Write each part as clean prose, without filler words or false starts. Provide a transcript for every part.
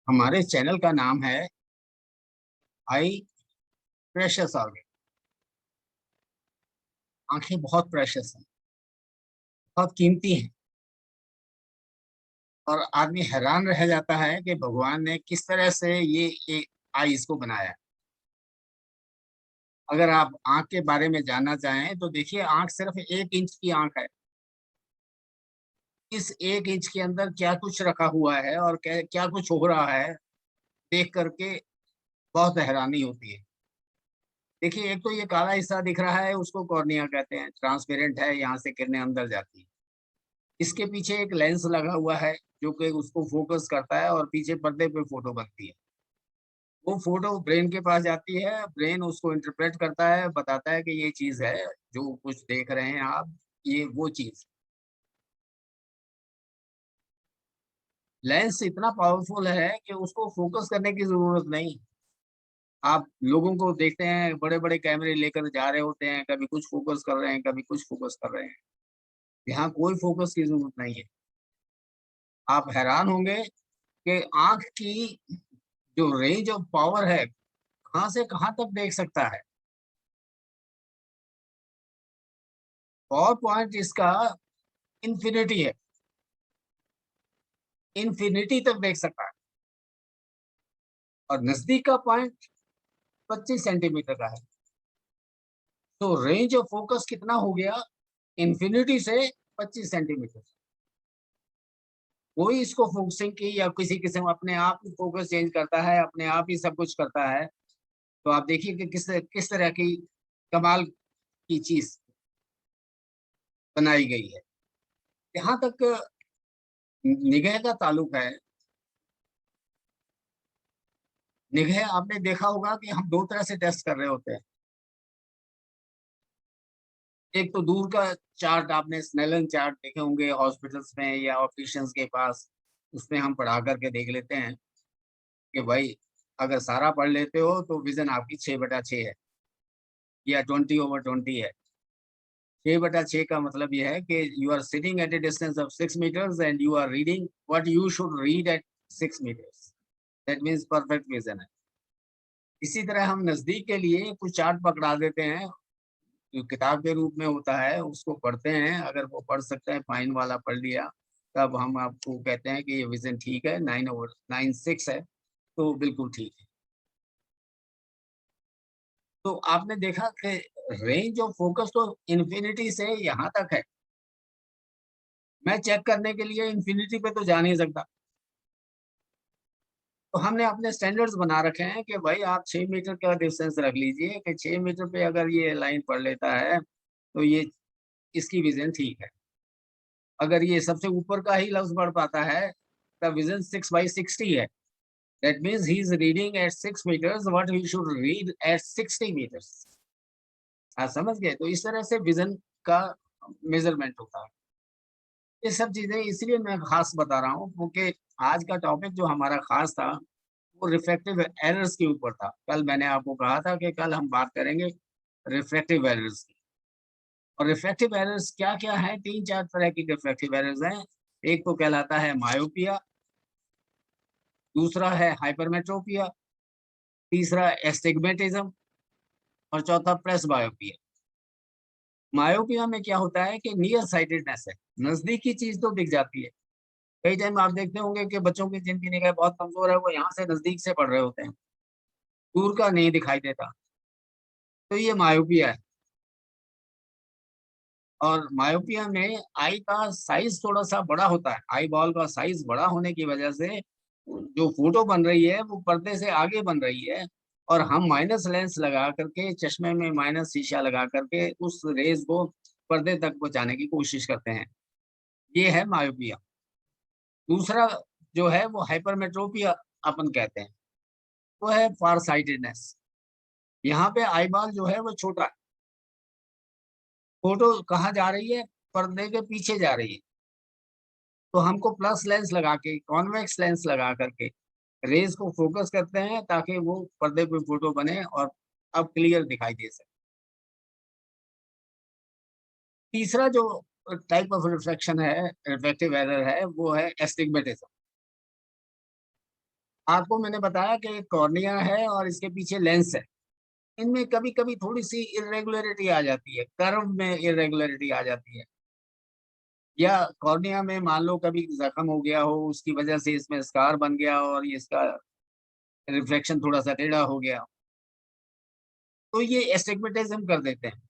हमारे चैनल का नाम है आई प्रेशियस ऑर्गन। आंखें बहुत प्रेशियस हैं, बहुत कीमती हैं। और आदमी हैरान रह जाता है कि भगवान ने किस तरह से ये आईज को बनाया है। अगर आप आंख के बारे में जानना चाहें तो देखिए, आंख सिर्फ 1 इंच की आंख है। इस 1 इंच के अंदर क्या कुछ रखा हुआ है और क्या क्या कुछ हो रहा है, देख करके बहुत हैरानी होती है। देखिए, एक तो ये काला हिस्सा दिख रहा है, उसको कॉर्निया कहते हैं, ट्रांसपेरेंट है, यहाँ से किरणें अंदर जाती है। इसके पीछे एक लेंस लगा हुआ है जो कि उसको फोकस करता है और पीछे पर्दे पे फोटो बनती है। वो फोटो ब्रेन के पास जाती है, ब्रेन उसको इंटरप्रेट करता है, बताता है कि ये चीज है जो कुछ देख रहे हैं आप, ये वो चीज। लेंस इतना पावरफुल है कि उसको फोकस करने की जरूरत नहीं। आप लोगों को देखते हैं, बड़े बड़े कैमरे लेकर जा रहे होते हैं, कभी कुछ फोकस कर रहे हैं, कभी कुछ फोकस कर रहे हैं। यहाँ कोई फोकस की जरूरत नहीं है। आप हैरान होंगे कि आंख की जो रेंज ऑफ पावर है, कहाँ से कहाँ तक देख सकता है। पावर पॉइंट इसका इन्फिनिटी है, इन्फिनिटी तक देख सकता है। और नजदीक का पॉइंट 25 सेंटीमीटर का है। तो रेंज ऑफ फोकस कितना हो गया, इन्फिनिटी से 25 सेंटीमीटर। कोई इसको फोकसिंग की या किसी किस्म अपने आप ही फोकस चेंज करता है, अपने आप ही सब कुछ करता है। तो आप देखिए कि किस तरह की कमाल की चीज बनाई गई है। यहाँ तक निगाह का ताल्लुक है। निगाह आपने देखा होगा कि हम दो तरह से टेस्ट कर रहे होते हैं। एक तो दूर का चार्ट, आपने स्नेलन चार्ट देखे होंगे हॉस्पिटल्स में या ऑप्टिशियंस के पास। उसमें हम पढ़ा करके देख लेते हैं कि भाई, अगर सारा पढ़ लेते हो तो विजन आपकी 6/6 है या 20/20 है। 6/6 का मतलब यह है कि you are sitting at a distance of 6 metres and you are reading what you should read at 6 metres. That means perfect vision है। इसी तरह हम नजदीक के लिए कुछ चार्ट पकड़ा देते हैं, जो किताब के रूप में होता है, उसको पढ़ते हैं। अगर वो पढ़ सकते हैं, फाइन वाला पढ़ लिया, तब हम आपको कहते हैं कि ये विजन ठीक है, 9/6 है, तो बिल्कुल ठीक है। तो आपने देखा कि रेंज ऑफ फोकस तो इन्फिनिटी से यहाँ तक है। मैं चेक करने के लिए इन्फिनिटी पे तो जा नहीं सकता। तो हमने अपने स्टैंडर्ड्स बना रखे हैं कि भाई आप 6 मीटर का डिस्टेंस रख लीजिए कि 6 मीटर पे अगर ये लाइन पढ़ लेता है तो ये इसकी विजन ठीक है। अगर ये सबसे ऊपर का ही लफ्ज पढ़ पाता है, तब विजन 6/60 है। That means he is reading at 6 metres what he should read at 60 metres. आप समझ गए? तो इस तरह से विजन का मेजरमेंट होता है। ये सब चीजें इसलिए मैं खास बता रहा हूँ क्योंकि आज का टॉपिक जो हमारा खास था, वो रिफ्रैक्टिव एरर्स के ऊपर था। कल मैंने आपको कहा था कि कल हम बात करेंगे रिफ्रैक्टिव एरर्स की। और रिफ्रैक्टिव एरर्स क्या-क्या हैं? 3-4 तरह की रिफ्रैक्टिव एरर्स हैं। एक तो कहलाता है मायोपिया, दूसरा है हाइपरमेट्रोपिया, तीसरा एस्टिग्मेटिज्म और चौथा प्रेसबायोपिया। मायोपिया में क्या होता है कि नियर साइटेडनेस है, नजदीकी चीज तो दिख जाती है। कई टाइम आप देखते होंगे कि बच्चों की जिनकी निगाह बहुत कमजोर है, वो यहाँ से नजदीक से पढ़ रहे होते हैं, दूर का नहीं दिखाई देता। तो ये मायोपिया है। और मायोपिया में आई का साइज थोड़ा सा बड़ा होता है। आई बॉल का साइज बड़ा होने की वजह से जो फोटो बन रही है वो पर्दे से आगे बन रही है। और हम माइनस लेंस लगा करके, चश्मे में माइनस शीशा लगा करके उस रेज को पर्दे तक पहुंचाने की कोशिश करते हैं। ये है मायोपिया। दूसरा जो है वो हाइपरमेट्रोपिया अपन कहते हैं। वो है फार साइटेडनेस। यहाँ पे आई बॉल जो है वो छोटा है। फोटो कहाँ जा रही है? पर्दे के पीछे जा रही है। तो हमको प्लस लेंस लगा के, कॉन्वेक्स लेंस लगा करके रेज को फोकस करते हैं ताकि वो पर्दे पे फोटो बने और अब क्लियर दिखाई दे सके। तीसरा जो टाइप ऑफ रिफ्लेक्शन है, रिफ्लेक्टिव एरर है, वो है एस्टिग्मेटिज्म। आपको मैंने बताया कि कॉर्निया है और इसके पीछे लेंस है। इनमें कभी-कभी थोड़ी-सी इर्रेगुलरिटी आ जाती है, कर्व में इर्रेगुलरिटी आ जाती है, या कॉर्निया में मान लो कभी ज़ख्म हो गया हो, उसकी वजह से इसमें स्कार बन गया और ये इसका रिफ्लेक्शन थोड़ा-सा टेढ़ा हो गया, तो ये एस्टिग्मेटिज़्म कर देते हैं।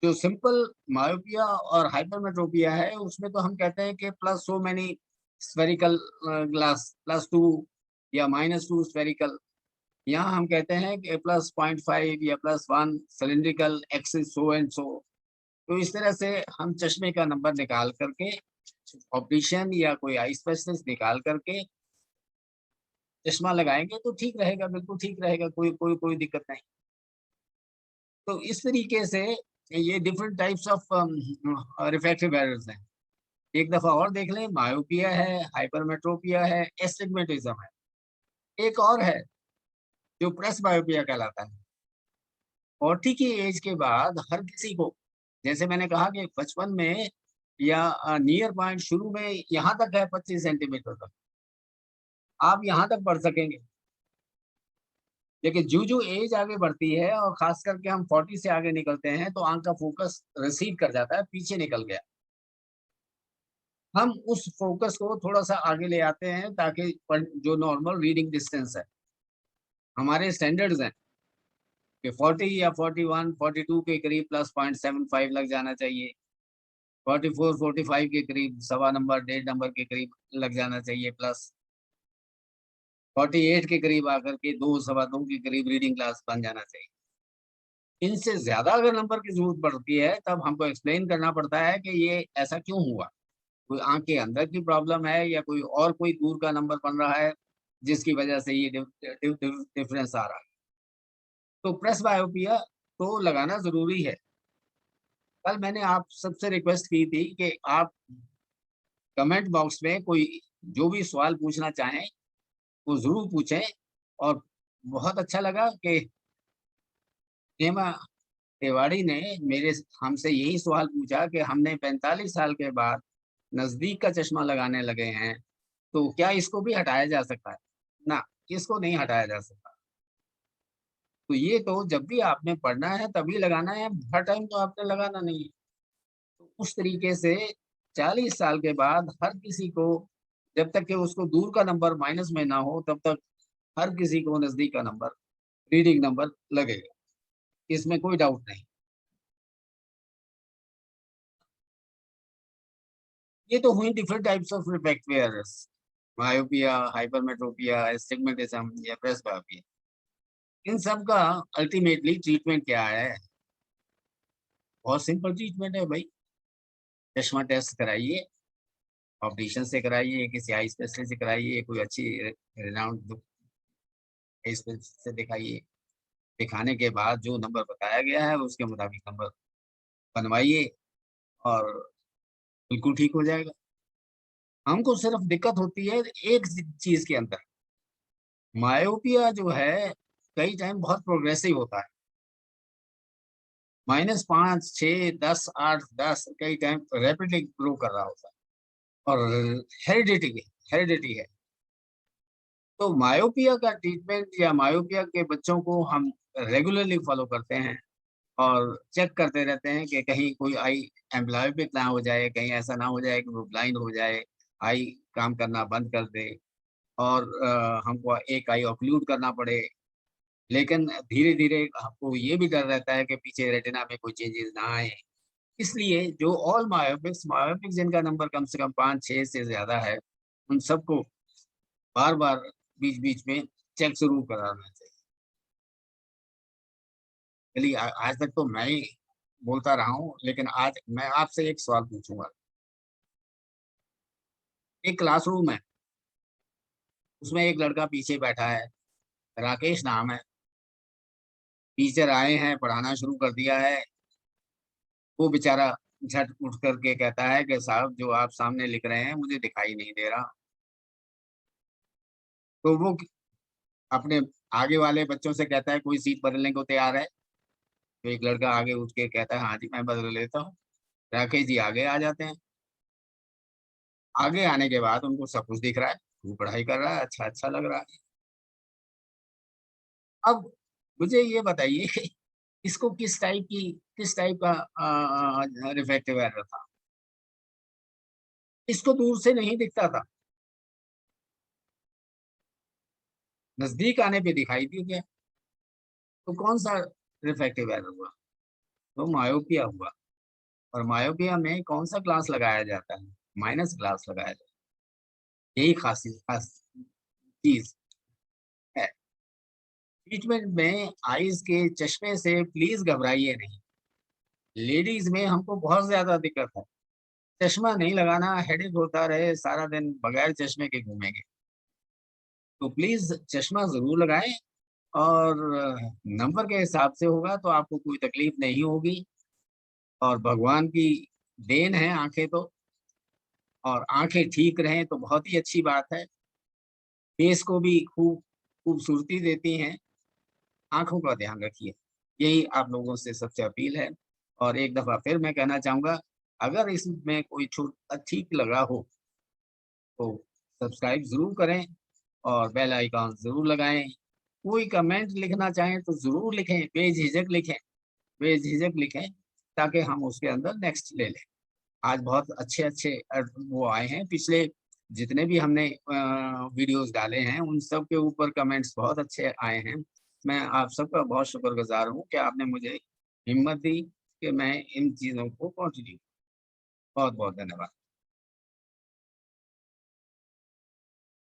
जो सिंपल मायोपिया और हाइपरमेट्रोपिया है, उसमें तो हम कहते हैं कि plus so many spherical glass, plus 2 या -2 स्फेरिकल। यहाँ हम कहते हैं कि प्लस 0.5 या plus 1 cylindrical axis so and so. तो इस तरह से हम चश्मे का नंबर निकाल करके, ऑप्टिशियन या कोई आई स्पेशलिस्ट निकाल करके चश्मा लगाएँगे तो ठीक रहेगा, बिल्कुल ठीक रहेगा, कोई दिक्कत नहीं। तो इस तरीके से ये different types of refractive errors हैं। एक दफ़ा और देख लें, मायोपिया है, हाइपरमेट्रोपिया है, एस्टिग्मेटिज़्म है। एक और है जो प्रेसबायोपिया कहलाता है। 40 की एज के बाद हर किसी को, जैसे मैंने कहा कि बचपन में या नियर पॉइंट शुरू में यहाँ तक है 25 सेंटीमीटर तक, आप यहाँ तक पढ़ सकेंगे। लेकिन जो एज आगे बढ़ती है और ख़ास करके हम 40 से आगे निकलते हैं, तो आँख का फ़ोकस रिसीड कर जाता है, पीछे निकल गया। हम उस फ़ोकस को थोड़ा-सा आगे ले आते हैं ताकि जो नॉर्मल रीडिंग डिस्टेंस है, हमारे स्टैंडर्ड्स हैं कि 40 या 41, 42 के करीब प्लस 0.75 लग जाना चाहिए। 44, 45 के करीब सवा नंबर, डेढ़ नंबर के करीब लग जाना चाहिए प्लस। 48 के करीब आकर के 2, सवा 2 के करीब रीडिंग क्लास बन जाना चाहिए। इनसे ज़्यादा अगर नंबर की ज़रूरत पड़ती है, तब हमको एक्सप्लेन करना पड़ता है कि ये ऐसा क्यों हुआ? कोई आँख के अंदर की प्रॉब्लम है या कोई दूर का नंबर बन रहा है, जिसकी वजह से ये डिफरेंस आ रहा है। तो प्रेसबायोपिया तो लगाना ज़रूरी है। कल मैंने आप सबसे रिक्वेस्ट की थी कि आप कमेंट बॉक्स में कोई जो भी सवाल पूछना चाहें, वो ज़रूर पूछें, और बहुत अच्छा लगा कि हेमा तिवारी ने मेरे हमसे यही सवाल पूछा कि हमने 45 साल के बाद नज़दीक का चश्मा लगाने लगे हैं, तो क्या इसको भी हटाया जा सकता है? ना, इसको नहीं हटाया जा सकता। तो ये तो जब भी आपने पढ़ना है तभी लगाना है, हर टाइम तो आपने लगाना नहीं है। तो उस तरीके से 40 साल के बाद हर किसी को, जब तक कि उसको दूर का नंबर माइनस में ना हो, तब तक हर किसी को नज़दीक का नंबर, रीडिंग नंबर लगेगा। इसमें कोई डाउट नहीं। ये तो हुई different types of refractive errors, myopia, hypermetropia, astigmatism या प्रेसबायोपिया। इन सब का अल्टीमेटली ट्रीटमेंट क्या है? बहुत सिंपल ट्रीटमेंट है भाई। चश्मा टेस्ट कराइए, ऑप्टिशियन से कराइए, किसी आई स्पेशलिस्ट से कराइए, कोई अच्छी रिनाउंड आई स्पेशलिस्ट से दिखाइए। दिखाने के बाद जो नंबर बताया गया है, उसके मुताबिक नंबर बनवाइए और बिल्कुल ठीक हो जाएगा। हमको सिर्फ दिक्कत होती है एक चीज़ के अंदर, मायोपिया जो है कई टाइम बहुत प्रोग्रेसिव होता है। -5, 6, 10, 8, 10 कई टाइम रैपिडली ग्रो कर रहा होता है, और हेरिडिटी है। तो मायोपिया का ट्रीटमेंट या मायोपिया के बच्चों को हम रेगुलरली फॉलो करते हैं और चेक करते रहते हैं कि कहीं कोई आई एम्ब्लायोपिक ना हो जाए, कहीं ऐसा ना हो जाए कि वो ब्लाइंड हो जाए, आई काम करना बंद कर दे, और हमको एक आई ऑक्लूड करना पड़े। लेकिन धीरे-धीरे आपको ये भी डर रहता है कि पीछे रेटिना में कोई चेंजेज़ ना आए। इसलिए जो ऑल मायोपिक्स जिनका नंबर कम से कम 5-6 से ज़्यादा है, उन सबको बार-बार, बीच-बीच में चेक ज़रूर कराना चाहिए। चलिए, आज तक तो मैं ही बोलता रहा हूँ, लेकिन आज मैं आपसे एक सवाल पूछूँगा। एक क्लासरूम है, उसमें एक लड़का पीछे बैठा है, राकेश नाम है। टीचर आए हैं, पढ़ाना शुरू कर दिया है। वो बेचारा झट उठ कर के कहता है कि साहब, जो आप सामने लिख रहे हैं मुझे दिखाई नहीं दे रहा। तो वो अपने आगे वाले बच्चों से कहता है, कोई सीट बदलने को तैयार है? तो एक लड़का आगे उठ के कहता है, हाँ जी, मैं बदल लेता हूँ। राकेश जी आगे आ जाते हैं। आगे आने के बाद उनको सब कुछ दिख रहा है। खूब पढ़ाई कर रहा है, अच्छा लग रहा है। अब मुझे ये बताइए कि इसको किस टाइप का रिफ्रैक्टिव एरर था? इसको दूर से नहीं दिखता था, नज़दीक आने पे दिखाई दे गया। तो कौन-सा रिफ्रैक्टिव एरर हुआ? तो मायोपिया हुआ। और मायोपिया में कौन-सा ग्लास लगाया जाता है? माइनस ग्लास लगाया जाता है। यही खास चीज़ है। ट्रीटमेंट में आइज़ के चश्मे से प्लीज़ घबराइए नहीं। लेडीज़ में हमको बहुत ज़्यादा दिक्कत है। चश्मा नहीं लगाना, हेडेक होता रहे, सारा दिन बगैर चश्मे के घूमेंगे। तो प्लीज़ चश्मा ज़रूर लगाएँ और नंबर के हिसाब से होगा तो आपको कोई तकलीफ़ नहीं होगी और भगवान की देन है आँखें तो, और आँखें ठीक रहें तो बहुत ही अच्छी बात है। फेस को भी खूबसूरती देती हैं, आँखों का ध्यान रखिए। यही आप लोगों से सबसे अपील है। और एक दफ़ा फिर मैं कहना चाहूँगा, अगर इसमें कोई छूट ठीक लगा हो, तो सब्सक्राइब ज़रूर करें और बेल आइकॉन ज़रूर लगाएँ। कोई कमेंट लिखना चाहें तो ज़रूर लिखें, बेझिझक लिखें ताकि हम उसके अंदर नेक्स्ट ले लें। आज बहुत अच्छे-अच्छे वो आए हैं, पिछले जितने भी हमने वीडियोज़ डाले हैं, उन सब के ऊपर कमेंट्स बहुत अच्छे आए हैं। मैं आप सबका बहुत शुक्रगुज़ार हूँ कि आपने मुझे हिम्मत दी कि मैं इन चीज़ों को कंटिन्यू। बहुत-बहुत धन्यवाद।